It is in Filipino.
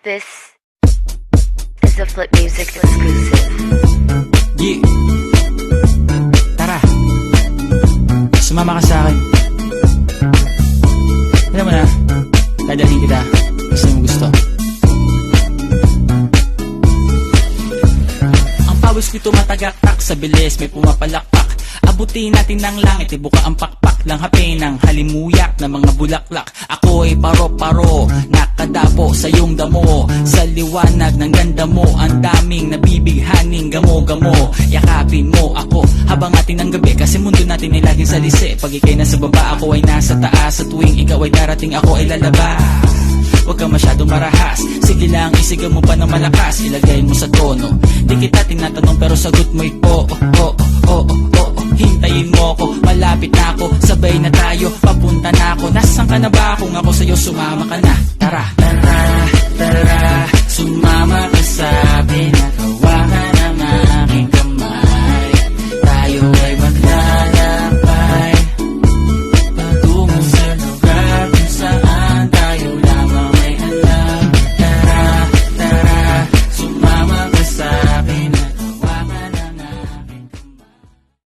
This is a Flip Music exclusive. Yeah. Tara, sumama ka sa akin. Alam mo na, dadalhin kita. Gusto mo gusto. Ang pawis ko tumatagaktak sa bilis, may pumapalakpak. Abutin natin ng langit, ibuka ang pakpak lang hapin ng halimuyak na mga bulaklak. Ako'y paro-paro, nakadapo sa iyong damo. Sa liwanag ng ganda mo, ang daming nabibighaning gamo-gamo. Yakapin mo ako habang atin ng gabi, kasi mundo natin ay laging salisi. Pag ikay nasa baba, ako ay nasa taas. Sa tuwing ikaw ay darating, ako ay lalabas. Huwag ka masyadong marahas, sige lang isigaw mo pa ng malakas. Ilagay mo sa tono, di kita tinatanong pero sagot mo'y oo, oo, oo, oo. Hintayin mo ako, malapit na ako, sabay na tayo, papunta na ako. Nasaan ka na ba? Kung ako sa'yo sumama ka na, tara, tara.